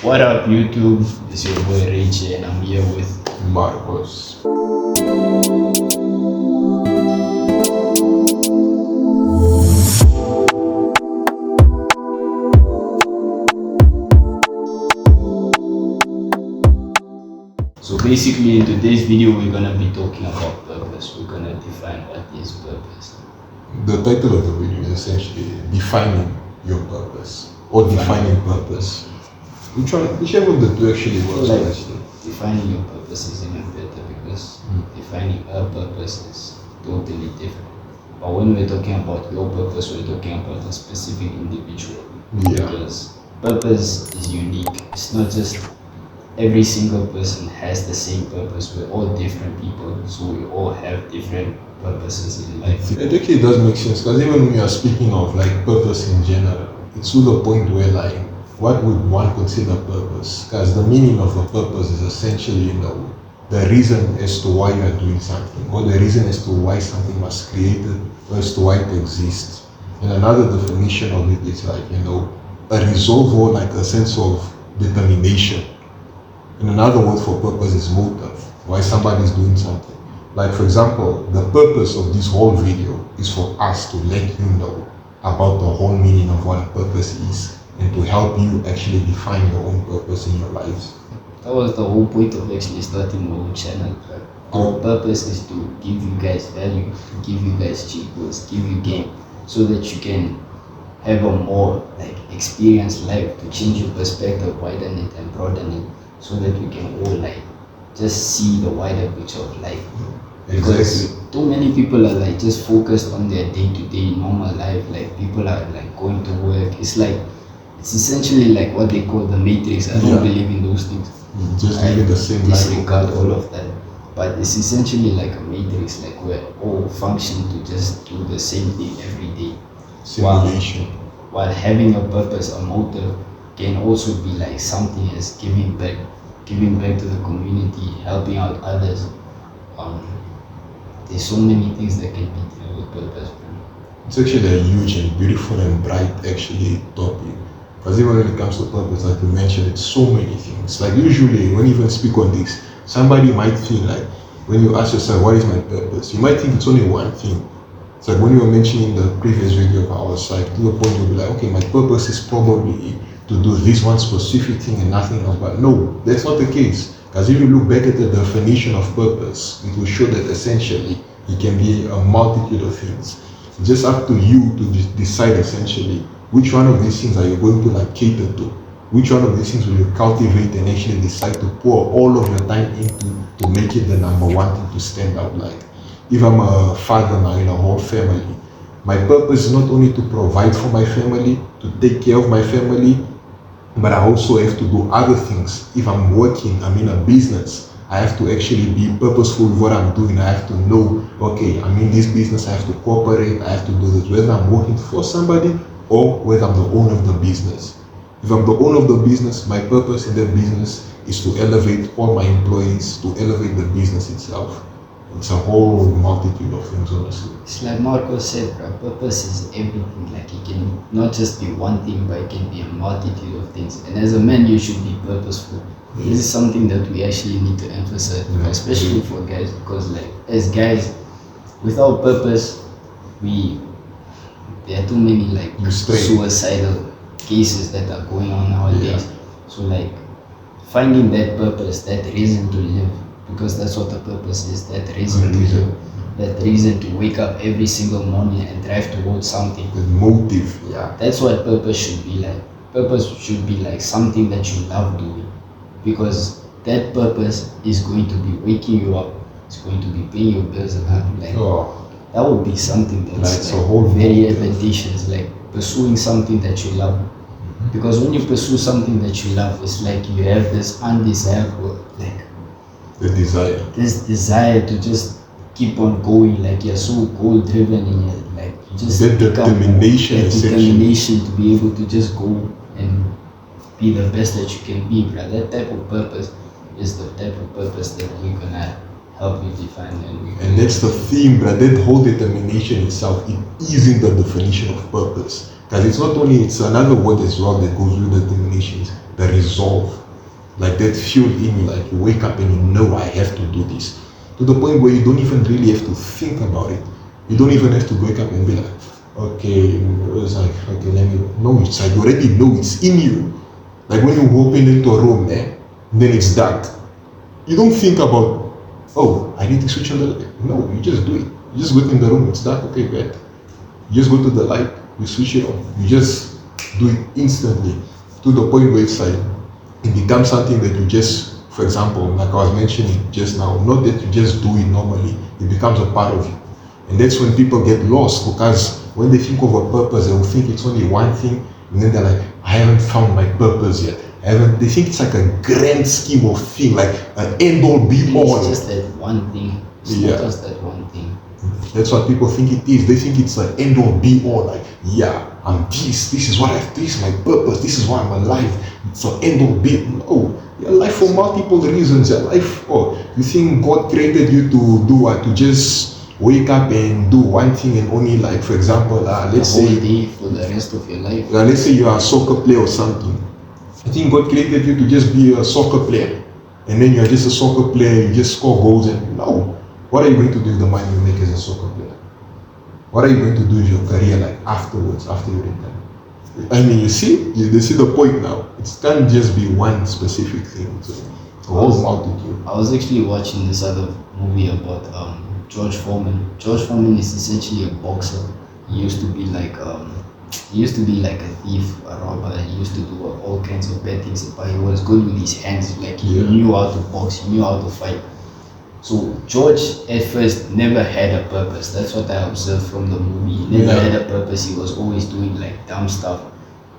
What up, YouTube? It's your boy Rayjay, and I'm here with Marcos. So basically, in today's video, we're gonna be talking about purpose. We're gonna define what is purpose. The title of the video is essentially defining your purpose or defining purpose. Whichever of the two actually works. Like, Honestly. defining your purpose is even better because defining a purpose is totally different. But when we're talking about your purpose, we're talking about a specific individual. Yeah. Because purpose is unique. It's not just every single person has the same purpose. We're all different people, so we all have different purposes in life. It actually does make sense because even when we are speaking of like purpose in general, it's to the point where like what would one consider purpose? Because the meaning of a purpose is essentially, the reason as to why you are doing something, or the reason as to why something was created, or as to why it exists. And another definition of it is like, a resolve or like a sense of determination. And another word for purpose is motive, why somebody is doing something. Like for example, the purpose of this whole video is for us to let you know about the whole meaning of what a purpose is and to help you actually define your own purpose in your lives. That was the whole point of actually starting my own channel. Our purpose is to give you guys value, to give you guys cheat codes, give you game, so that you can have a more experienced life, to change your perspective, widen it and broaden it, so that we can all just see the wider picture of life. Because too many people are just focused on their day-to-day normal life. People are going to work. It's essentially what they call the matrix. I don't believe in those things. Just living the same life. Disregard all of that. But it's essentially like a matrix, we're all function to just do the same thing every day. Simulation. While having a purpose, a motive, can also be something as giving back to the community, helping out others. There's so many things that can be done with purpose. It's actually a huge and beautiful and bright actually topic. Because even when it comes to purpose, like you mentioned, it's so many things. Usually when you even speak on this, somebody might feel when you ask yourself, what is my purpose? You might think it's only one thing. It's when you were mentioning the previous video of ours, to the point you'll be like, okay, my purpose is probably to do this one specific thing and nothing else. But no, that's not the case. Because if you look back at the definition of purpose, it will show that essentially it can be a multitude of things. It's just up to you to decide essentially which one of these things are you going to cater to. Which one of these things will you cultivate and actually decide to pour all of your time into to make it the number one thing to stand out. If I'm a father now in a whole family, my purpose is not only to provide for my family, to take care of my family, but I also have to do other things. If I'm working, I'm in a business, I have to actually be purposeful with what I'm doing. I have to know, okay, I'm in this business, I have to cooperate, I have to do this, whether I'm working for somebody or whether I'm the owner of the business. If I'm the owner of the business, my purpose in that business is to elevate all my employees, to elevate the business itself. It's a whole multitude of things, honestly. It's like Marcos said, bro, purpose is everything. It can not just be one thing, but it can be a multitude of things. And as a man, you should be purposeful. This is something that we actually need to emphasize, especially for guys, because as guys, without purpose, there are too many suicidal cases that are going on nowadays. So finding that purpose, that reason to live, because that's what the purpose is, that reason to live, that reason to wake up every single morning and drive towards something. The motive. Yeah, that's what purpose should be like. Purpose should be something that you love doing, because that purpose is going to be waking you up, it's going to be paying your bills, and that would be something that's very advantageous, pursuing something that you love. Because when you pursue something that you love, it's you have this undesirable, this desire to just keep on going, you're so goal driven and you just that determination to be able to just go and be the best that you can be, bro. That type of purpose is the type of purpose that we're gonna help you define. And that's the theme, bro. That whole determination itself, it is in the definition of purpose. Because it's not only, it's another word as well that goes with determinations, the resolve. Like that fuel in you, like you wake up and you know I have to do this. To the point where you don't even really have to think about it. You don't even have to wake up and be like, okay, it's like, okay, let me, no, it's like you already know it's in you. Like when you open into a room, then it's dark. You don't think about, oh, I need to switch on the light. No, you just do it. You just go in the room, it's dark, okay, good. You just go to the light, you switch it on. You just do it instantly to the point where it's like, it becomes something that you just, for example, like I was mentioning just now, not that you just do it normally, it becomes a part of you. And that's when people get lost, because when they think of a purpose, they will think it's only one thing, and then they're like, I haven't found my purpose yet. They think it's like a grand scheme of thing, like an end all be all. It's just that one thing. It's not just that one thing. That's what people think it is. They think it's an end all be all, like, yeah, I'm this is what this is my purpose, this is why I'm alive. It's an end all be all. No, you're alive for multiple reasons. You're alive you think God created you to do what? To just wake up and do one thing and only, like, for example, let's say day for the rest of your life. Let's say you are a soccer player or something. I think God created you to just be a soccer player, and then you're just a soccer player, you just score goals, and no. What are you going to do with the money you make as a soccer player? What are you going to do with your career, like, afterwards, after you retire? I mean, you see the point now. It can't just be one specific thing. It's a whole multitude. I was actually watching this other movie about George Foreman. George Foreman is essentially a boxer. He used to be like a thief, a robber. He used to do all kinds of bad things, but he was good with his hands. Like, he knew how to box, he knew how to fight. So George at first never had a purpose. That's what I observed from the movie. He never had a purpose. He was always doing like dumb stuff.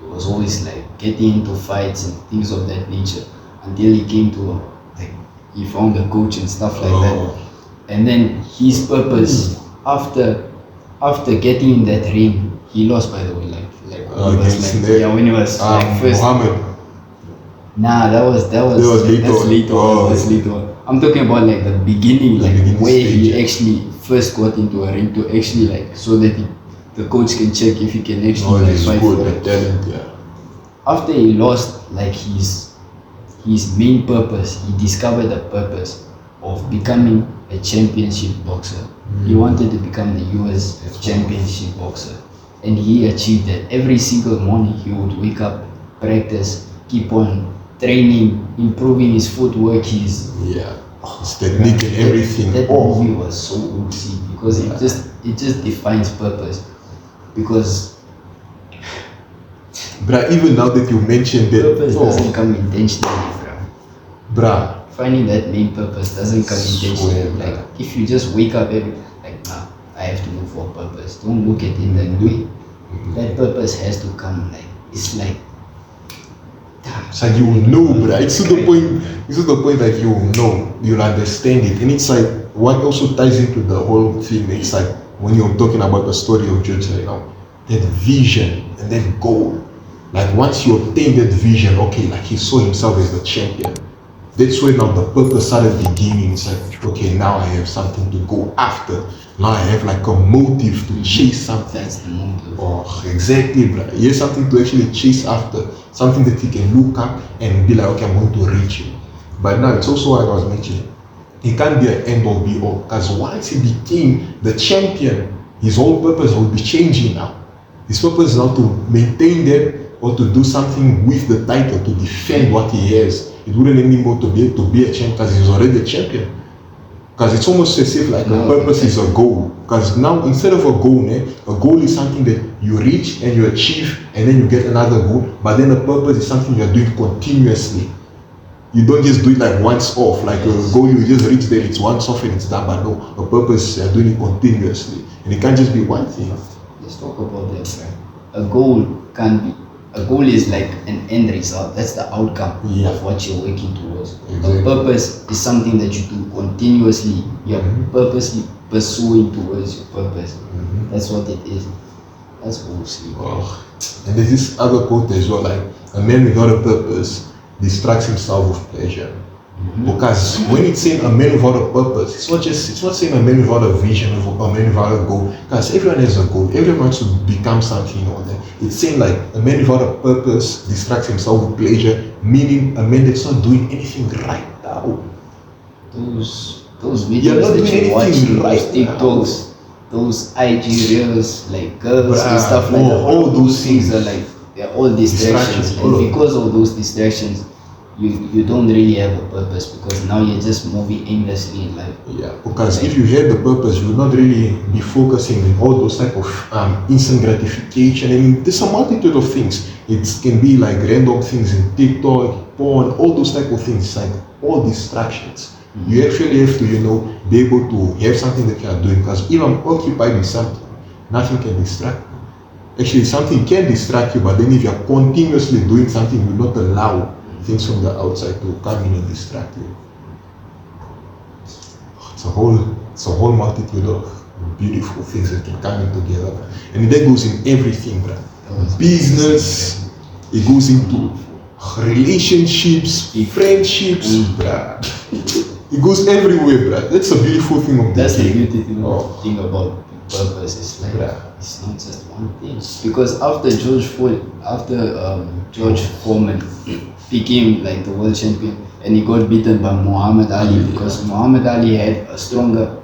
He was always like getting into fights and things of that nature, until he came to he found a coach and stuff like that. And then his purpose after getting in that ring, he lost, by the way, when he was first. Muhammad. Nah, that's later on. I'm talking about like the beginning, where he actually first got into a ring to actually so that the coach can check if he can actually fight for it. After he lost his main purpose, he discovered the purpose of becoming a championship boxer. He wanted to become the US championship boxer, and he achieved that. Every single morning he would wake up, practice, keep on training, improving his footwork, his technique and everything. That movie was so OC because it just defines purpose. Because even now that you mentioned that, purpose doesn't come intentionally, finding that main purpose doesn't come intentionally. If you just wake up every I have to look for a purpose. Don't look at it that way. That purpose has to come it's like you will know, It's to the point that you will know, you'll understand it. And it's like what also ties into the whole thing. It's like when you're talking about the story of George right now, that vision and that goal. Like once you obtain that vision, he saw himself as the champion. That's when now the purpose started beginning. It's like, okay, now I have something to go after. Now I have a motive to chase something. That's the motive. Oh, exactly, bro. He has something to actually chase after. Something that he can look up and be like, okay, I'm going to reach it. But now it's also what I was mentioning. He can't be an end all be all. Because once he became the champion, his whole purpose will be changing now. His purpose is now to maintain that or to do something with the title, to defend what he has. It wouldn't anymore to be a champion because he's already a champion. Because it's almost as if a purpose is a goal. Because now instead of a goal is something that you reach and you achieve and then you get another goal. But then a purpose is something you're doing continuously. You don't just do it once off. A goal you just reach there, it's once off and it's done. But no, a purpose, you're doing it continuously. And it can't just be one thing. Let's talk about that, right? A goal is like an end result. That's the outcome of what you're working towards. Exactly. A purpose is something that you do continuously. You're purposely pursuing towards your purpose. That's what it is. That's bullshit. And there's this other quote as well, a man without a purpose distracts himself with pleasure. Because when it's saying a man without a purpose, it's not saying a man without a vision or a man without a goal. Because everyone has a goal, everyone wants to become something or that. It's saying like a man without a purpose distracts himself with pleasure, meaning a man that's not doing anything right now. Those videos that you watch, those TikToks, those IG reels, like girls and stuff like that. All those things are like, they're all distractions. And because of those distractions, you don't really have a purpose, because now you're just moving aimlessly in life. Yeah, because if you had the purpose, you would not really be focusing on all those type of instant gratification. And there's a multitude of things. It can be like random things in TikTok, porn, all those type of things. It's like all distractions. You actually have to, be able to have something that you are doing, because if I'm occupied with something, nothing can distract me. Actually, something can distract you, but then if you are continuously doing something, you will not allow things from the outside to come in and distract you. It's a whole multitude of beautiful things that can come in together, and that goes in everything, bro. Business, it goes into relationships, friendships, bro. It goes everywhere, bro. That's a beautiful thing of That's the beautiful thing about purpose. It's like it's not just one thing. Because after George Foreman became like the world champion, and he got beaten by Muhammad Ali, because Muhammad Ali had a stronger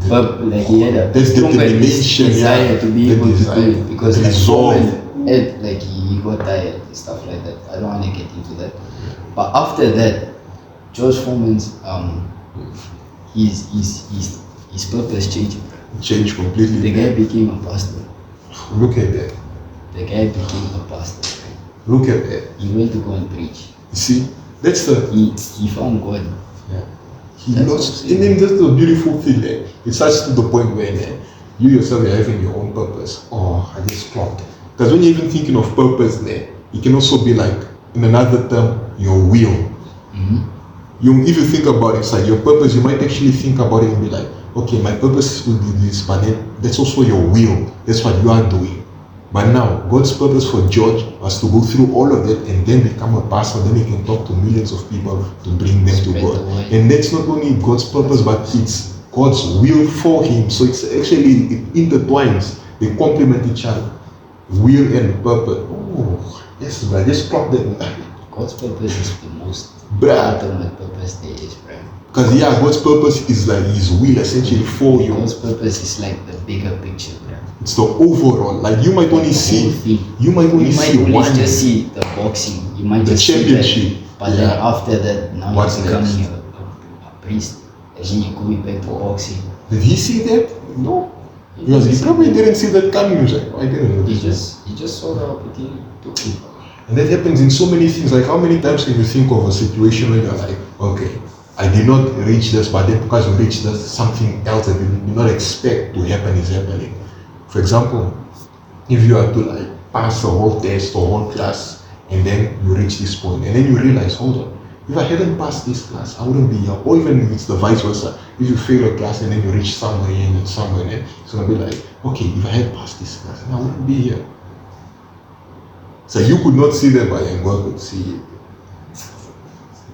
he had a stronger desire to be able to do it, because like Foreman had, like he got tired and stuff like that. I don't want to get into that. But after that, George Foreman's his purpose changed. Changed completely. The guy became a pastor. Look at that. The guy became a pastor. Look at that. He went to go and preach. You see, that's he found God. Yeah. He lost. And then that's the beautiful thing there. It starts to the point where you yourself are having your own purpose. Oh, I just clocked. Because when you're even thinking of purpose there, it can also be like, in another term, your will. If you think about it, it's like your purpose, you might actually think about it and be like, okay, my purpose is to do this, but then that's also your will. That's what you are doing. But now, God's purpose for George was to go through all of that and then become a pastor. Then he can talk to millions of people to bring them to God. And that's not only God's purpose, but it's God's will for him. So it's actually, it intertwines. They complement each other. Will and purpose. Oh, yes, bro. Just clock that. God's purpose is the most ultimate purpose there is, bro. Because God's purpose is like his will essentially for you. God's purpose is like the bigger picture, bro. It's the overall. Like you might only see just see the boxing. You might just championship. See that, but then after that, now you're becoming a priest, and then you're going back to boxing. Did he see that? No. Because he probably didn't see that coming. He was like, I didn't know. He just saw the opportunity to it. And that happens in so many things. Like how many times can you think of a situation where you're like, okay, I did not reach this, but then because you reached this, something else that you did not expect to happen is happening. For example, if you are to like pass a whole test or whole class, and then you reach this point, and then you realize, hold on, if I hadn't passed this class, I wouldn't be here. Or even if it's the vice versa, if you fail a class and then you reach somewhere and somewhere, and it's gonna be like, okay, if I had passed this class, then I wouldn't be here. So you could not see that, but God could see it.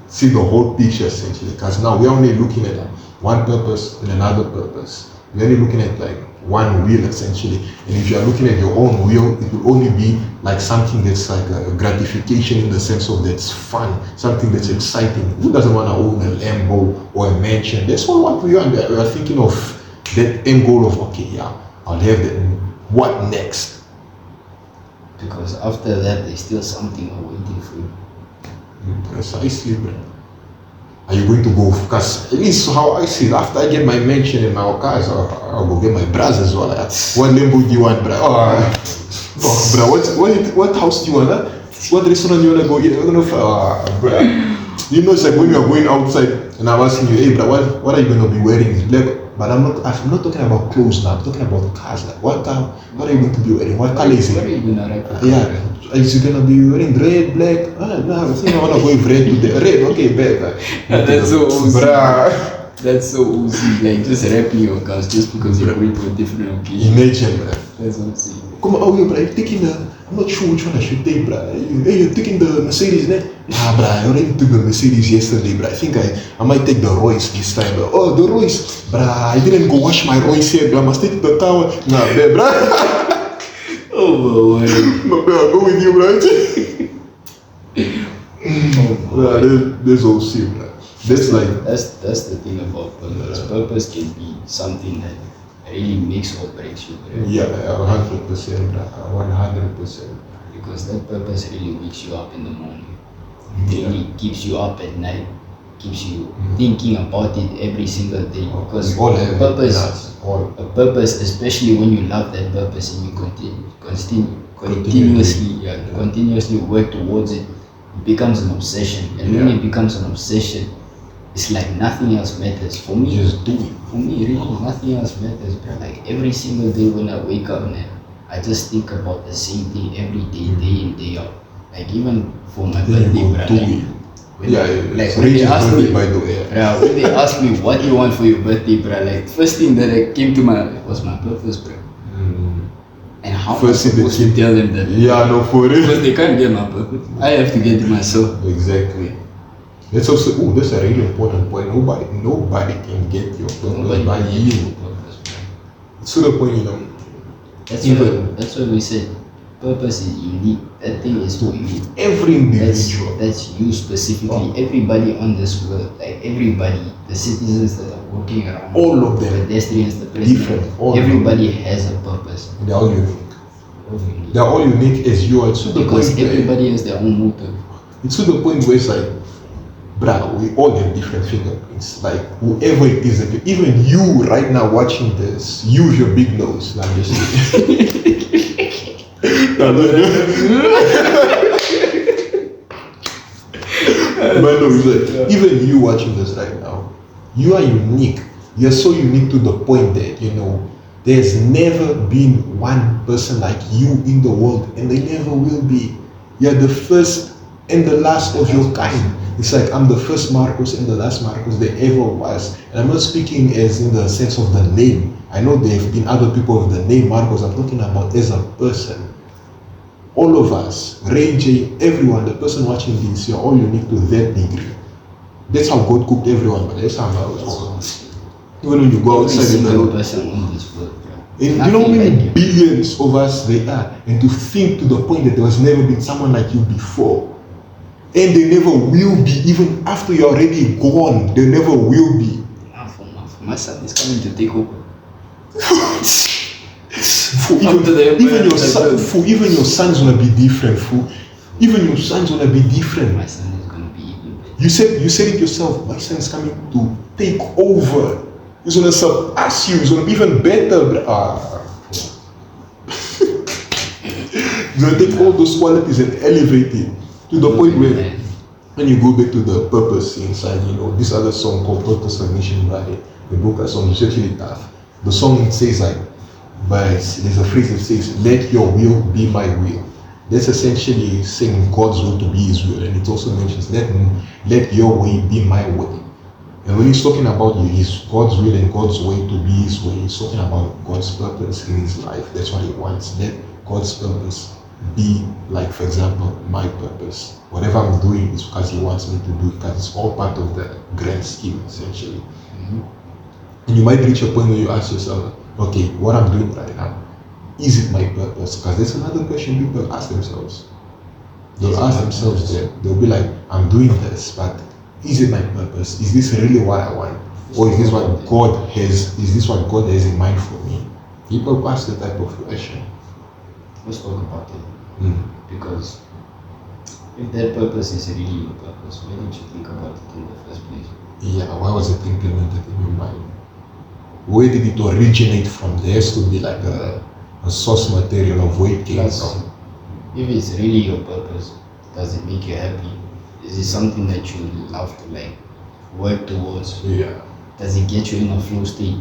See the whole picture essentially, because now we're only looking at one purpose and another purpose. We're only looking at like one will essentially, and if you're looking at your own will, it will only be like something that's like a gratification in the sense of that's fun, something that's exciting. Who doesn't want to own a Lambo or a mansion? That's all what we are. We are thinking of that end goal of, okay, yeah, I'll have that. What next? Because after that, there's still something waiting for you. Precisely, bro. Are you going to go? Because at least how I see it, after I get my mansion and my cars, I'll go get my bras as well. What Lambo do you want, bro? Bro, what house do you want? Huh? What restaurant do you want to go eat? Bro. You know, it's like when you are going outside and I'm asking you, hey, bro, what are you going to be wearing? Black. But I'm not talking about clothes now. I'm talking about cars. Like, what are you going to be wearing? What color is it? What are you going to write? Yeah. Is you gonna be wearing red, black? No, I think I wanna go with red today. Red, okay, better. That's so easy. That's so easy. Like just rapping your cars just because you're going to a different occasion. Imagine, bro. That's what I'm saying. Come on, bro. I'm taking I'm not sure which one I should take, bruh. Hey, you're taking the Mercedes, ne? Nah, bruh, I already took the Mercedes yesterday, bruh. I think I might take the Royce this time, bruh. Oh, the Royce, bruh. I didn't go wash my Royce yet, bruh. I must take the car. Nah, bruh. Oh my word. No, bruh, I'll go with you, bruh. There's all shit, bruh. That's the thing about purpose. Purpose can be something that really makes or breaks you, bro. Yeah, 100%, bruh. 100%. Because that purpose really wakes you up in the morning. It really keeps you up at night, keeps you thinking about it every single day. Because a purpose, especially when you love that purpose and you continuously work towards it, it becomes an obsession. And when it becomes an obsession, it's like nothing else matters. For me, Just do it. For me, really, nothing else matters, bro. Like every single day when I wake up, man, I just think about the same thing every day, day in, day out. Like even for my birthday, bro. When they asked me, when they asked me what you want for your birthday, bro, like first thing that came to my was my purpose, bro. And how am I supposed to tell them that? Yeah, no, for real. Because they can't get my purpose. I have to get it myself. Exactly. That's also that's a really important point. Nobody can get your purpose by you. It's to the point, you know. That's what we said. Purpose is unique. That thing is for you. Every individual. That's you specifically. Everybody on this world, like everybody, the citizens that are walking around, all of them, pedestrians, the president, everybody has a purpose. They're all unique. They're all unique as you are. Because everybody has their own motive. It's to the point where it's like, bruh, we all have different fingerprints. Like whoever it is, even you right now watching this, use your big nose. Like just but no, it's like, even you watching this right now, you are unique. You're so unique to the point that, you know, there's never been one person like you in the world, and there never will be. You're the first and the last of your kind. It's like I'm the first Marcos and the last Marcos there ever was. And I'm not speaking as in the sense of the name. I know there have been other people with the name Marcos. I'm talking about as a person. All of us, Ray J, everyone, the person watching this, you're all unique to that degree. That's how God cooked everyone, but that's how God was. Even when you go outside in the road, and you know how many billions of us there are, and to think to the point that there has never been someone like you before. And there never will be, even after you're already gone, there never will be. My son is coming to take over. Even your son's gonna be different. Even your son's gonna be different. My son is gonna be even better. You said it yourself. My son is coming to take over. He's gonna surpass you. He's gonna be even better. He's gonna take all those qualities and elevate it to the point where when you go back to the purpose inside, you know, this other song called Purpose Recognition by the Boca song is actually tough. The song it says like, but there's a phrase that says, let your will be my will. That's essentially saying God's will to be his will. And it also mentions, let your way be my way. And when he's talking about his God's will and God's way to be his way, he's talking about God's purpose in his life. That's what he wants. Let God's purpose be like, for example, my purpose. Whatever I'm doing is because he wants me to do it, because it's all part of the grand scheme, essentially. And you might reach a point where you ask yourself, okay, what I'm doing right now, is it my purpose? Because there's another question people ask themselves. They'll ask themselves that, they'll be like, I'm doing this, but is it my purpose? Is this really what I want? Or is this what God has in mind for me? People ask that type of question. Let's talk about it. Because if that purpose is really your purpose, why didn't you think about it in the first place? Yeah, why was it implemented in your mind? Where did it originate from? There has to be like a source material of where it came from. If it's really your purpose, does it make you happy? Is it something that you love to like work towards? Yeah. Does it get you in a flow state?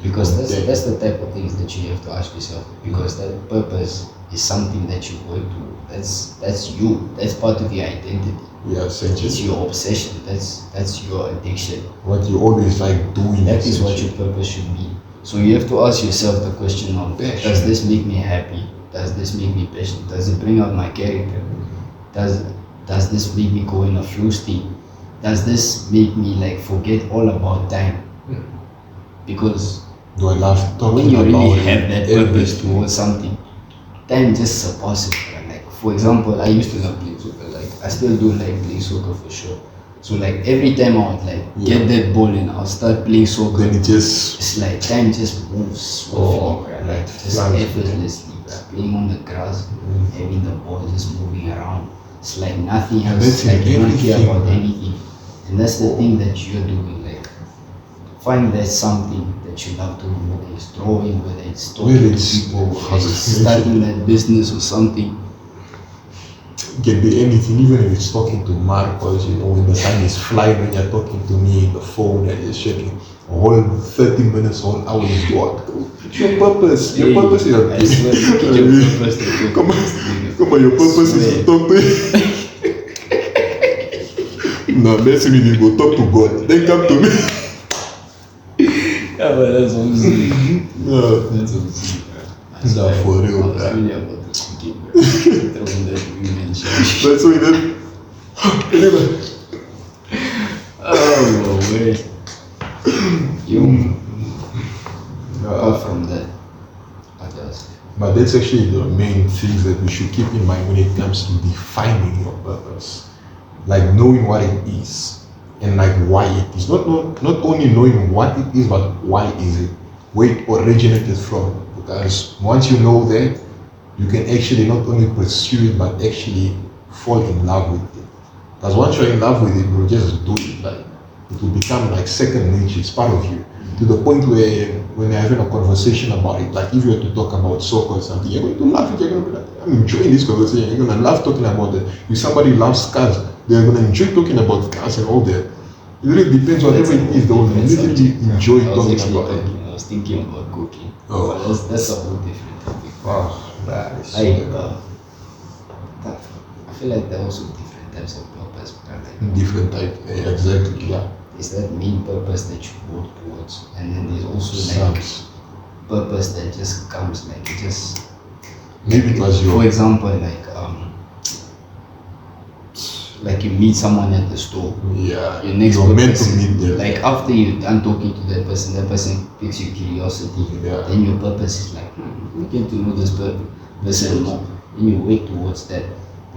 Because that's the type of things that you have to ask yourself. Because that purpose is something that you work to. That's you. That's part of your identity. Yeah, essentially. It's your obsession. That's your addiction. What you always like doing. That is what your purpose should be. So you have to ask yourself the question of, does this make me happy? Does this make me passionate? Does it bring out my character? Does this make me go in a flow state? Does this make me like forget all about time? Because Do I love talking when you really about have that purpose towards something, time just surpasses. Like for example, I used to love playing soccer. Like I still do like playing soccer for sure. So like every time I would like get that ball and I'll start playing soccer, Then it just it's like time just moves swiftly, like just effortlessly. Playing on the grass, having the ball just moving around. It's like nothing else. that's Like you don't care everything, about man. anything. And that's the thing that you're doing. Like find that something that you love doing, whether it's drawing, whether it's talking Whether to it's people, whether how to it's finish starting that business or something. can be anything, even if it's talking to Marcos, you know, when the sun is flying, when you're talking to me, the phone and you're shaking, a whole 30 minutes, whole hour is what? It's your purpose. Your purpose is I swear, your purpose to talk Come to on, this nigga. come on, your purpose is to talk to him. No, let's really go talk to God. Then come to me. Yeah, but that's obviously. No, That's obviously. no, for real, I was bro. really about to speak, bro. Throwing that women shit. That's what it is. Oh, wait. You. Apart from that, what else? But that's actually the main things that we should keep in mind when it comes to defining your purpose. Like knowing what it is and like why it is. Not only knowing what it is, but why is it? Where it originated from. Because once you know that, you can actually not only pursue it, but actually fall in love with it. Because once you're in love with it, you'll just do it. Like it will become like second nature. It's part of you. To the point where when you're having a conversation about it, like if you were to talk about soccer or something, you're going to laugh. You're going to be like, I'm enjoying this conversation. You're going to love talking about it. If somebody loves cars, they're going to enjoy talking about cars and all that. It really depends on whatever it is. They will literally enjoy talking about it. I was thinking about cooking. Oh. But that's a whole different topic. Oh, nice. I feel like there are also different types of purpose. But like, Different type. Yeah, exactly. Yeah. there's that main purpose that you work towards, and then there's also like Sucks. purpose that just comes like it just. Maybe it was For your. example, like you meet someone at the store. Yeah. Your next You're meant purpose to is- meet them. Like after you're done talking to that person piques your curiosity. Yeah. Then your purpose is like, we get to know this person more. And you work towards that.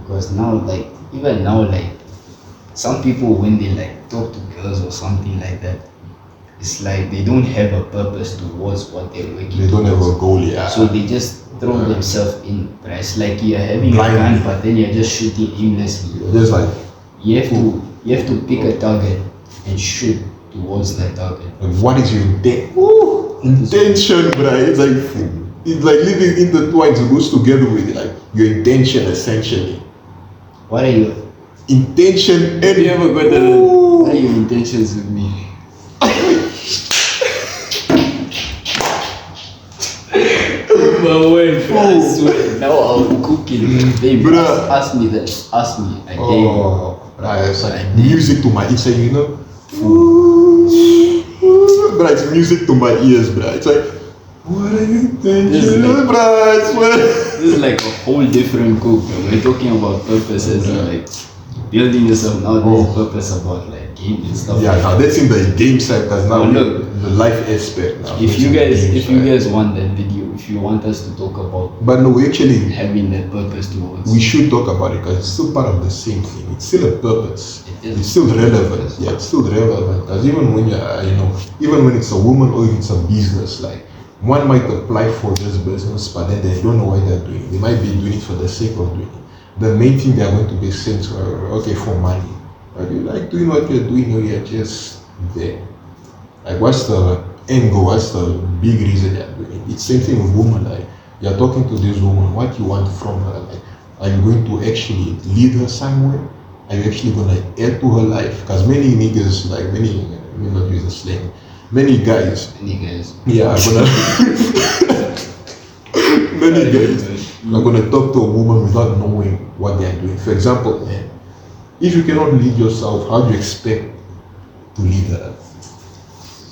Because now, like, even now, like, some people when they like talk to girls or something like that, it's like they don't have a purpose towards what they're working They don't have towards. a goal. Yeah. So they just throw themselves in. But it's like you're having Blindly. a gun, but then you're just shooting aimlessly. Just like. You have to pick a target and shoot towards that target. And what is your intention, bro? It's like living intertwined. It goes together with it. Like your intention, essentially. What are your Intention and Have you ever got that? What are your intentions with me? My wife, I swear, now I'm cooking. Baby, Bruh. ask me that. Ask me. I dare you. Oh, right, it's like I did. music to my ears, you know. But it's music to my ears, bro. It's like, what are you thinking, This is like- bro? I swear. This is like a whole different cook. We're talking about purposes and like building yourself. Now there's purpose about like game and stuff. Yeah, now that's in the game side. That's now Oh, look. the life aspect. Now. If That's you in the guys, game if you side. guys want that video, if you want us to talk about But no, we actually having that purpose towards, we should talk about it because it's still part of the same thing. It's still a purpose. It is. It's still relevant. Yeah, it's still relevant. Because even when you're, even when it's a woman or if it's a business, like one might apply for this business, but then they don't know why they're doing it. They might be doing it for the sake of doing it. The main thing they're going to be saying to her, okay, for money. But you like doing what you're doing or you're just there? Like what's the end goal? What's the big reason you're doing it? It's same thing with women. Like you're talking to this woman, what you want from her? Like, are you going to actually lead her somewhere? Are you actually going to add to her life? Because many niggas, like many, let me not use the slang, many guys, yeah, are gonna many guys are gonna talk to a woman without knowing what they are doing. For example, if you cannot lead yourself, how do you expect to lead her?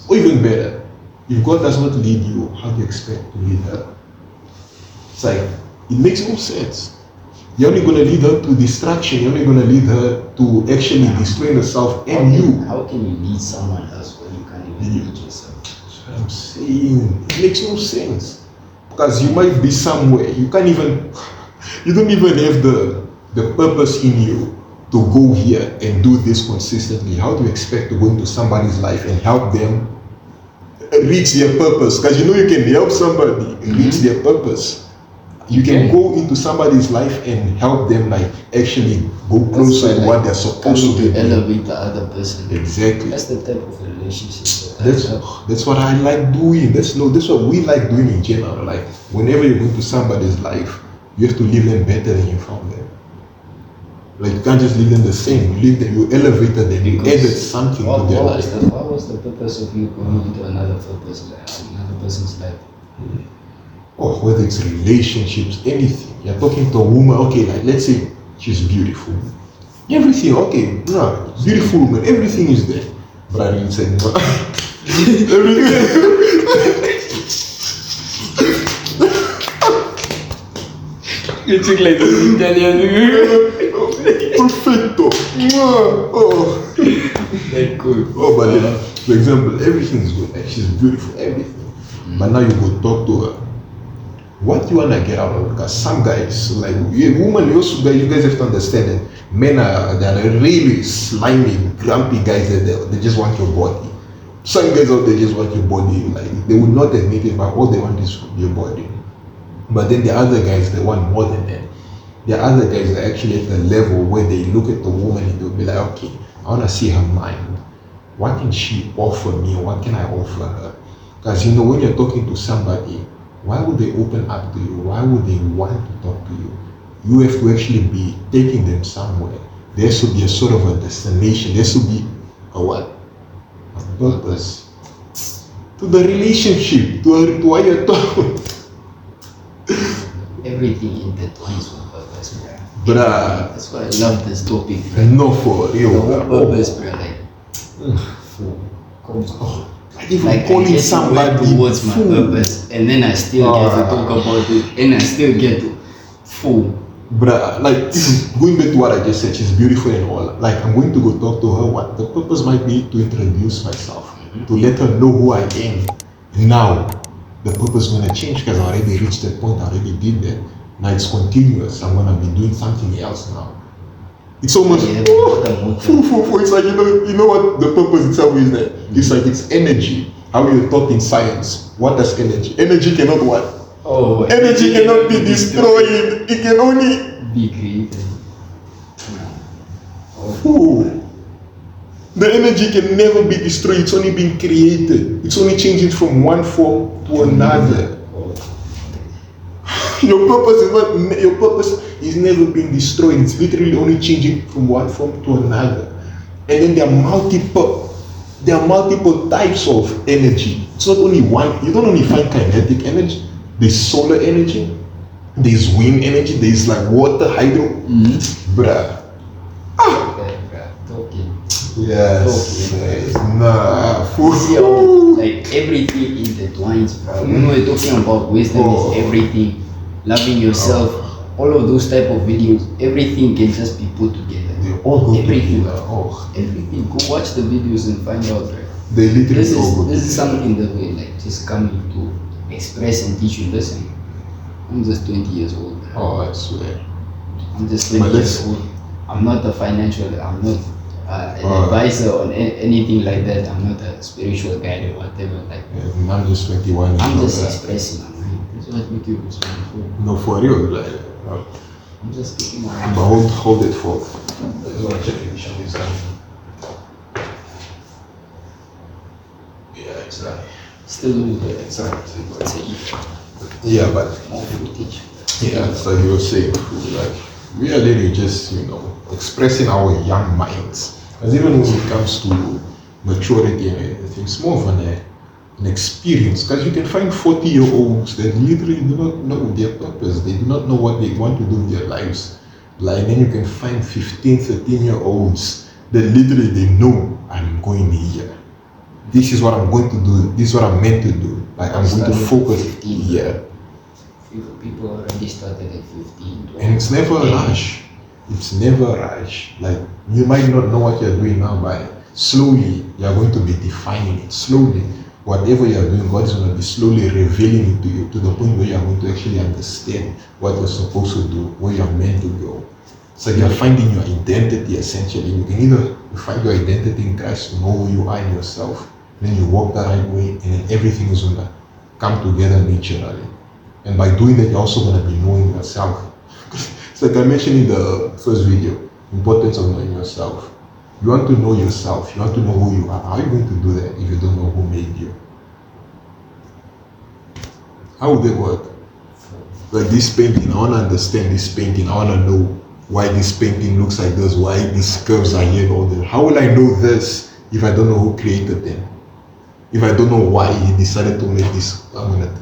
Or even better, if God does not lead you, how do you expect to lead her? It's like It makes no sense. You're only going to lead her to distraction. You're only going to lead her to actually destroying herself and you. How can you lead someone else when you can't even lead yourself? That's what I'm saying. It makes no sense. Because you might be somewhere, you don't even have the purpose in you to go here and do this consistently. How do you expect to go into somebody's life and help them reach their purpose? Because you can help somebody reach their purpose. You can go into somebody's life and help them actually go closer to what they're supposed to be. Elevate the other person. Exactly. That's the type of relationship. That's what I like doing. That's what we like doing in general. Like whenever you go into somebody's life, you have to leave them better than you found them. Like you can't just leave them the same. You leave them, you elevated them, you added something to their life. What was the purpose of you going into another person's life? Or whether it's relationships, anything. You're talking to a woman, okay, like let's say she's beautiful. Everything, okay, no, beautiful woman, everything is there. But I didn't say no. You took like this Italian. Perfecto. Oh. That's good. Oh, but then, for example, everything is good. Like, she's beautiful, everything. But now you go talk to her. What you wanna get out of it? Because some guys, like women, you guys have to understand that men they're really slimy, grumpy guys that they just want your body. Some guys out there just want your body. Like they would not admit it, but all they want is your body. But then the other guys, they want more than that. The other guys are actually at the level where they look at the woman and they'll be like, okay, I wanna see her mind. What can she offer me? What can I offer her? Because when you're talking to somebody, why would they open up to you? Why would they want to talk to you? You have to actually be taking them somewhere. There has to be a sort of a destination. There has to be a what? A purpose. To the relationship, to what you're talking. Everything intertwines with purpose, bro. Bruh. That's why I love this topic, bro. No, for real. The whole purpose, bro. Even calling somebody towards my purpose, and then I still get to talk about it, and I still get to fool. Bruh, like going back to what I just said, she's beautiful and all. Like I'm going to go talk to her. What the purpose might be to introduce myself, to let her know who I am. Now, the purpose is gonna change because I already reached that point. I already did that. Now it's continuous. I'm gonna be doing something else now. It's almost it's like you know what the purpose itself is there. It's like it's energy. How you taught in science. What does energy? Energy cannot what? Energy cannot be destroyed. It can only be created. The energy can never be destroyed. It's only being created. It's only changing from one form to another. Your purpose is never being destroyed. It's literally only changing from one form to another. And then there are multiple types of energy. It's not only one. You don't only find kinetic energy. There's solar energy, there's wind energy, there's like water, hydro. Bruh. Yes. Nah. See how like everything intertwines, bro. When we're talking about wisdom, is everything. Loving yourself, all of those type of videos, everything can just be put together. They all go everything. together. Everything. Go watch the videos and find out, right? They literally all go This is something that we like just coming to express and teach you. Listen, I'm just 20 years old. Right? Oh, I swear. I'm just 20 years old. I'm not a financial, I'm not an advisor on anything like that. I'm not a spiritual guide or whatever. Like, I'm just 21. I'm just expressing my mind. That's what YouTube is for. No, for real. Like, I'm just speaking my mind. But hold it for. I just want to check if Sean is Yeah, exactly. Still doing the Exactly. yeah, but more footage. Yeah, so he was saying, like, we are literally just, expressing our young minds. Because even when it comes to maturity and everything, it's more of an experience. Because you can find 40-year-olds that literally do not know their purpose. They do not know what they want to do with their lives. Like, then you can find 15, 13-year-olds that literally they know, I'm going here. This is what I'm going to do. This is what I'm meant to do. Like, I'm going to focus here. People already started at 15. And it's never a rush. It's never a rush. Like, you might not know what you're doing now, but slowly you're going to be defining it. Slowly, whatever you're doing, God is going to be slowly revealing it to you to the point where you're going to actually understand what you're supposed to do, where you're meant to go. So you're finding your identity essentially. You can either find your identity in Christ, to know who you are in yourself, then you walk the right way, and then everything is going to come together naturally. And by doing that, you're also going to be knowing yourself. It's like I mentioned in the first video, importance of knowing yourself. You want to know yourself, you want to know who you are. How are you going to do that if you don't know who made you? How would that work? Like this painting, I want to understand this painting. I want to know why this painting looks like this, why these curves are here and all that. How will I know this if I don't know who created them? If I don't know why he decided to make this, I'm gonna,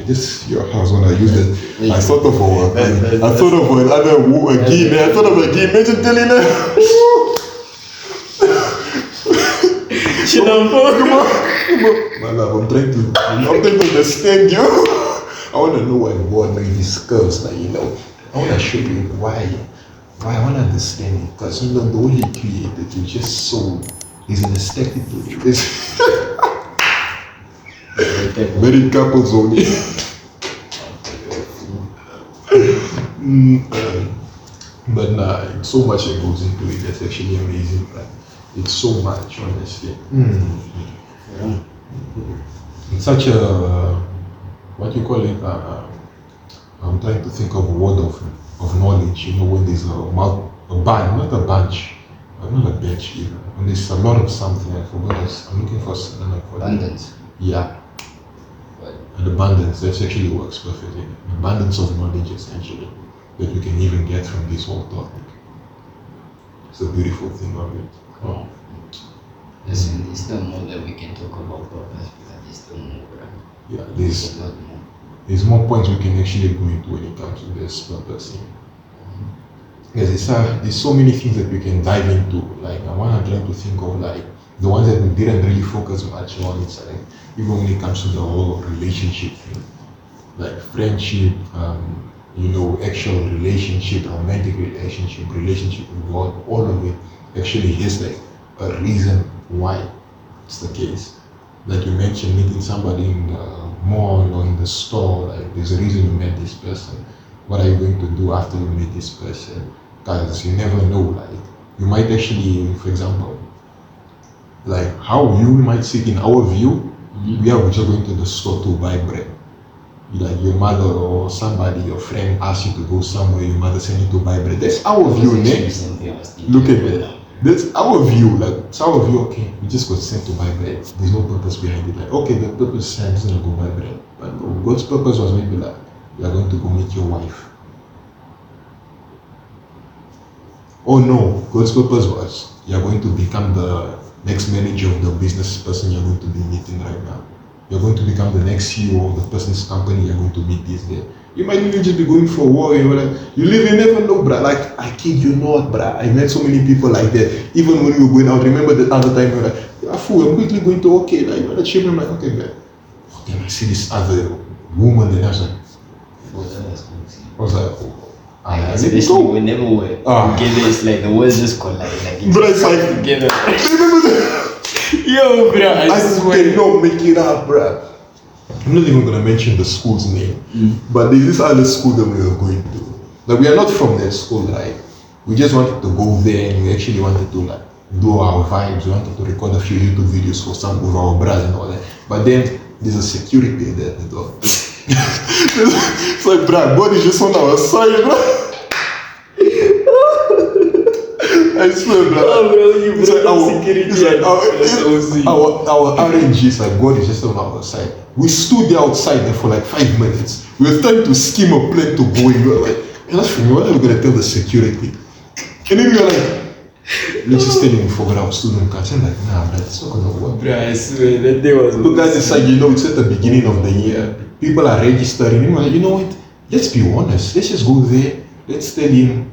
this your house when I use it. I thought of another I thought of a game. Imagine telling her. Come on. My love, I'm trying to understand you. I want to know what like these curves, like, you know. I want to show you why I want to understand it, because you know the way he created you just so he's aesthetic to you. Very couples only. But nah, it's so much that goes into it. That's actually amazing. Like, it's so much, honestly. It's such a, what you call it? I'm trying to think of a word of knowledge. You know, when there's a bench even. When there's a lot of something, I forgot. I'm looking for something. Abundance. Yeah. And abundance, that actually works perfectly. Abundance of knowledge, essentially, that you can even get from this whole topic. It's a beautiful thing of it. Oh. Listen, there's still more that we can talk about purpose, but there's still more. Yeah, There's a lot more. There's more points we can actually go into when it comes to this purpose thing. Because there's so many things that we can dive into. Like, I want to try to think of like the ones that we didn't really focus much on. It's like, even when it comes to the whole relationship thing, like friendship, you know, actual relationship, romantic relationship with God, all of it actually is like a reason why it's the case. Like you mentioned, meeting somebody in the mall or in the store, like there's a reason you met this person. What are you going to do after you meet this person? Because you never know, like you might actually, for example, like how you might sit in our view, we are just going to the store to buy bread. Like your mother or somebody, your friend asks you to go somewhere, your mother sends you to buy bread. That's our view, next. Look at that. That's our view, like it's our view, okay, we just got sent to buy bread. There's no purpose behind it. Like, okay, the purpose sent is gonna go buy bread. But no, God's purpose was maybe like you are going to go meet your wife. Oh no, God's purpose was you are going to become the next manager of the business person you're going to be meeting right now. You're going to become the next CEO of the person's company you're going to meet this day. You might even just be going for a walk, you know, like, you live, you never know, bruh. Like, I kid you not, bruh. I met so many people like that. Even when we were going out, remember the other time, you were like, yeah, fool, I'm quickly going to, okay, like, you know, the children, I'm like, okay, man. Oh, then I see this other woman, and I was like, Especially whenever we're together, it's like the words just collide. Like, it's like together. Remember that? Yo, bro, I swear. cannot make it up, bruh. I'm not even gonna mention the school's name, but there's this other school that we were going to. Like, we are not from that school, right? We just wanted to go there, and we actually wanted to like do our vibes. We wanted to record a few YouTube videos for some of our brothers and all that. But then there's a security there at the door. It's like, bruh, God is just on our side, bruh. I swear, bruh. Oh, bro, you It's like our RNG is like God is just on our side. We stood there outside there for like 5 minutes. We were trying to scheme a plan to go in. We were like, what are we gonna tell the security? And then we were like, let's just tell him we forgot our student cards. I'm like, nah, bruh, it's not gonna work. Bro, I swear, that day was... Look, guys, it's like, you know, it's at the beginning of the year. People are registering. And we're like, you know what? Let's be honest. Let's just go there. Let's tell him,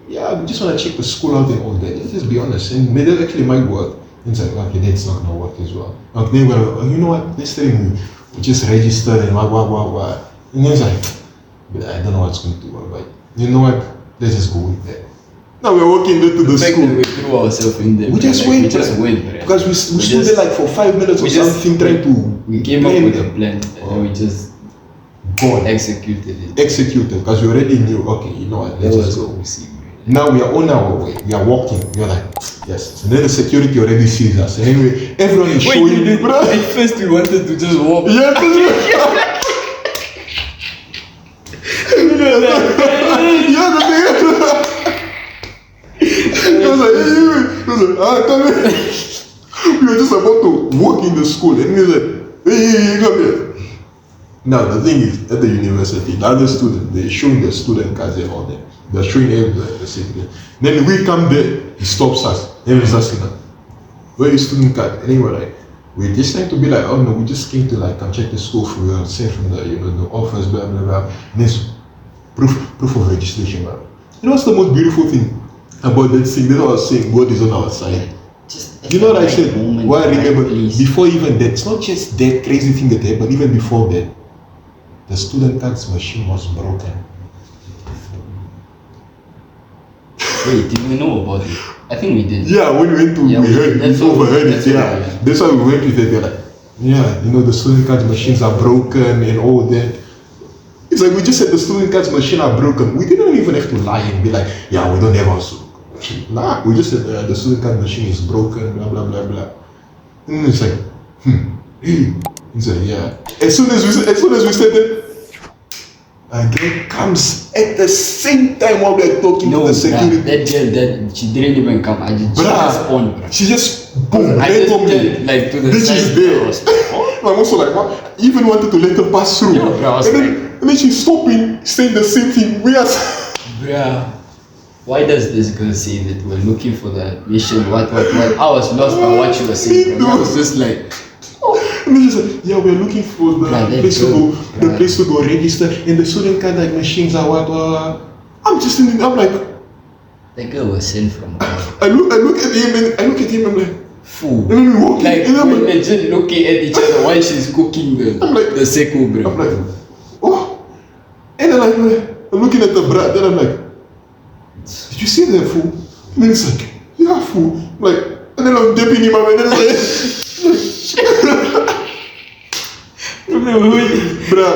yeah, we just want to check the school out and all that. Let's just be honest. And maybe that actually might work. And it's like, okay, that's not going to work as well. And then we're like, you know what? Let's tell him we just registered and what. And then it's like, But I don't know what's going to work, but you know what? Let's just go with that. Now we're walking into the school. We threw ourselves in there. We just like, went. We just went, bro. Because we stood there like for 5 minutes or something trying to. We came up with a plan and we just executed it. Executed because we already knew. Okay, you know what? Let's just go. Now we are on our way. We are walking. We are like, yes. And then the security already sees us. Anyway, everyone is showing. At first we wanted to just walk. Yeah. We were just about to walk in the school and he was like, hey, come here. Now the thing is, at the university, the other students, they're showing their student cards and all that. They're showing everybody the same thing. Then we come there, he stops us. Then he's asking us, where is your student card? And he was like, we're just trying to be like, oh no, we just came to like come check the school for you, sent from the the office, blah blah blah. And this proof of registration, man. You know what's the most beautiful thing about that thing? That's what I was saying, God is on our side. You know what I said? Why I remember before even that, it's not just that crazy thing that happened, even before that, the student cards machine was broken. Wait, did we know about it? I think we did. Yeah, when we went to, we heard, we overheard it, yeah. That's why we went with it, they're like, yeah, the student cards machines are broken and all that. It's like we just said the student cards machine are broken. We didn't even have to lie and be like, yeah, we don't have our nah, we just said the student card machine is broken, blah blah blah blah. And it's like, He's like, yeah. As soon as we said that, a girl comes at the same time while we're talking to the security. That girl, she didn't even come. She just spawned. She just boom. I just turned like to the bitch side. Is there. I'm also like, what? Even wanted to let her pass through. Yeah, and then she's stopping, saying the same thing. We are. Bruh. Why does this girl say that we're looking for the admission? What? I was lost by what you were saying, bro. I was just like, and then she said, yeah, we're looking for the place to go, the place to go register, and the student card like machines are what. I'm just thinking, I'm like, that girl was sent from God. I look at him, I'm like, fool. And then we walk like, in, and we're just looking at each other while she's cooking the seko, bro. I'm like, oh, and then I'm looking at the brat, then I'm like, did you see that fool? And then it's like, yeah, fool. Like, and then I'm dipping him up, and then it's bruh,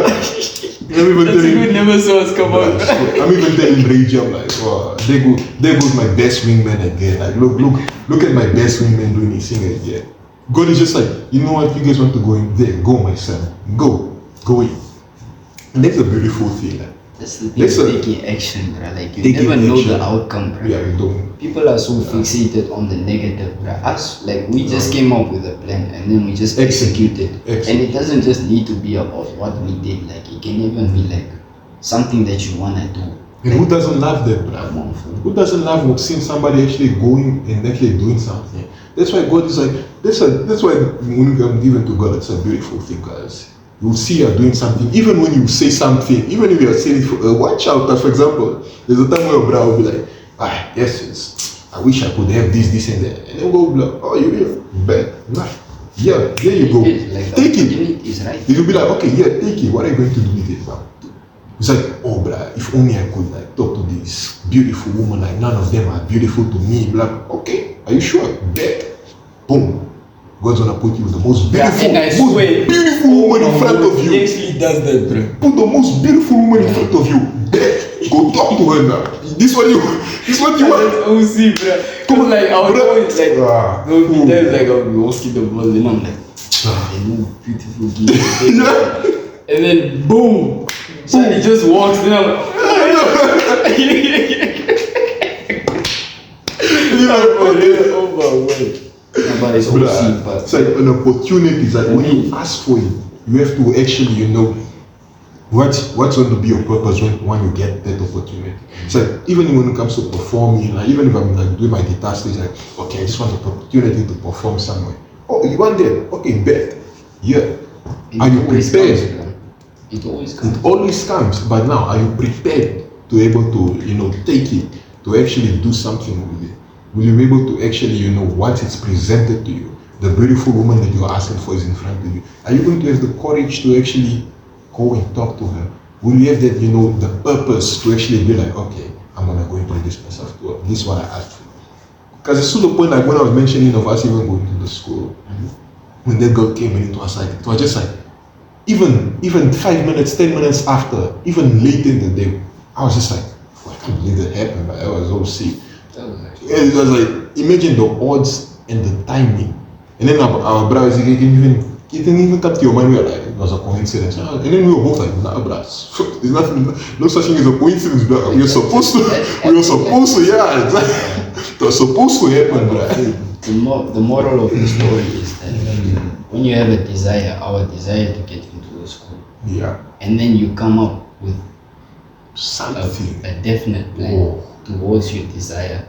you never saw us come out. I'm even telling Rayjay, I'm like, wow, there goes my best wingman again. Like, look at my best wingman doing his thing again. God is just like, you know what, you guys want to go in there, go my son, go in. And that's a beautiful thing. Like, that's the thing, taking action, bro. Like, you never know the outcome, bro. Yeah, you don't. People are so fixated on the negative, bro. Us, like, we just came up with a plan and then we just executed. And it doesn't just need to be about what we did. Like, it can even be like something that you wanna do. And who doesn't love that, bro? Who doesn't love seeing somebody actually going and actually doing something? That's why God is like, that's why when I'm given to God, it's a beautiful thing, guys. You will see you're doing something, even when you say something, even if you're saying it watch out. For example, there's a time where Bra will be like, yes, I wish I could have this and that. And then go, like, oh, you're bad. Yeah, there you go. Like, take it. Right. You'll be like, okay, yeah, take it. What are you going to do with it now? It's like, oh, blah, if only I could like talk to this beautiful woman, like none of them are beautiful to me, blah. Okay, are you sure? Bet. Boom. God's gonna put you with the most beautiful woman in front of you. He actually does that, bro. Put the most beautiful woman in front of you. Bet. Go talk to her now. This what you want. Oh, see, bro. Come on, like, I would always like, there'll be times like I'll be walking the ball and I'm like, beautiful girl. And then boom. So he just walks and I'm like, oh my word. But it's OC, but it's like an opportunity. It's like when you ask for it, you have to actually, what's going to be your purpose when you get that opportunity. It's like even when it comes to performing, like even if I'm like doing my guitar stage, like okay, I just want the opportunity to perform somewhere. Oh, you want that? Okay, bet. Yeah. Are you prepared? It always comes. It always comes. But now, are you prepared to able to take it, to actually do something with it? Will you be able to actually, once it's presented to you, the beautiful woman that you're asking for is in front of you, are you going to have the courage to actually go and talk to her? will you have that, you know, the purpose to actually be like, okay, I'm gonna go into this myself to work. This is what I asked for. Because it's to the point like when I was mentioning of us even going to the school, when that girl came in, it was just like, even 5 minutes, 10 minutes after, even late in the day, I was just like, I can't believe that happened. Like, I was so sick. It was like, imagine the odds and the timing. And then our brothers, it didn't even come to your mind. We were like, it was a coincidence. And then we were both like, nah, bros. There's nothing, no such thing as a coincidence, bro. We were supposed to, yeah, exactly. It was supposed to happen, bro. The moral of the story is that when you have a desire, our desire to get into the school, yeah, and then you come up with something, a definite plan towards your desire.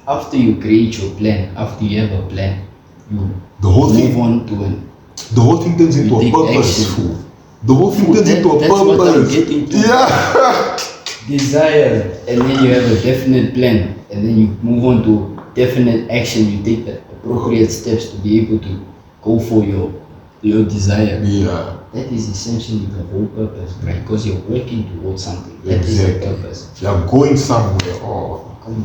After you create your plan, after you have a plan, you move on to an. The whole thing turns into a purpose. The whole thing turns into a purpose. That's what I'm getting to. Yeah. Desire, and then you have a definite plan, and then you move on to definite action. You take the appropriate steps to be able to go for your desire. Yeah. That is essentially the whole purpose, right? Because you're working towards something. That is the purpose. You're going somewhere. Oh, come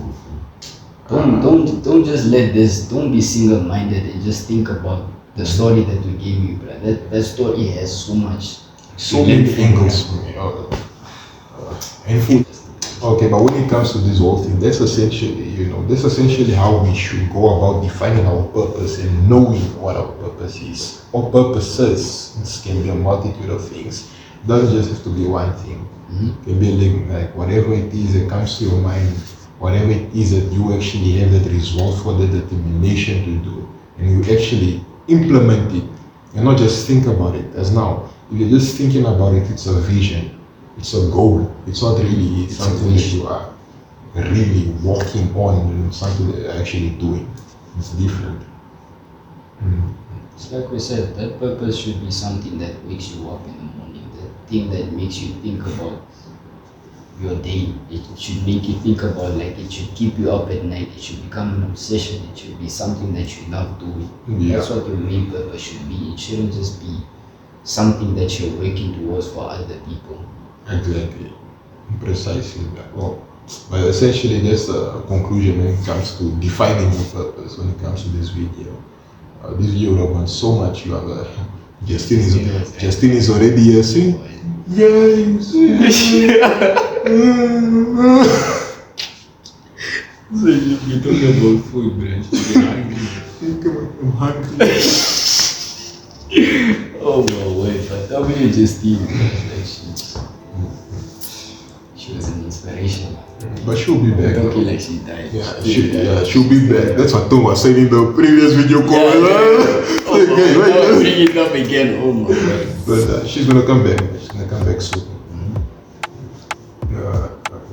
on. Don't just let this. Don't be single-minded and just think about the story that we gave you, bro. That story has so many angles for me. Okay, but when it comes to this whole thing, that's essentially how we should go about defining our purpose and knowing what our purpose is. Or purposes. This can be a multitude of things. It doesn't just have to be one thing. It can be like whatever it is that comes to your mind, whatever it is that you actually have that resolve for, the determination to do, and you actually implement it and not just think about it. As now, if you're just thinking about it, it's a vision, it's a goal. It's not really something that you are really walking on, and something that you're actually doing. It's different. It's like we said, that purpose should be something that wakes you up in the morning, that thing that makes you think about your day. It should make you think about, like, it should keep you up at night. It should become an obsession. It should be something that you love doing. Yeah. That's what your main purpose should be. It shouldn't just be something that you're working towards for other people. Exactly. Precisely. Well, but essentially that's the conclusion when it comes to defining your purpose, when it comes to this video. This video would have gone so much younger. Justine is already here saying, guys. So you're talking about food, bro. I'm hungry. Oh my word, but W Justine, like she was an inspiration. But she'll be back. Talking like she died. She'll be back. That's what Tom was saying in the previous video call. Bring it up again. Oh my god. But she's gonna come back. She's gonna come back soon.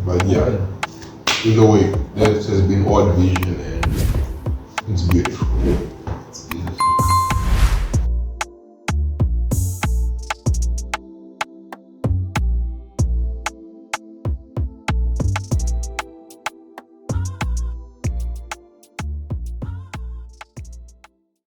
But yeah, in a way, that has been Odd Vision.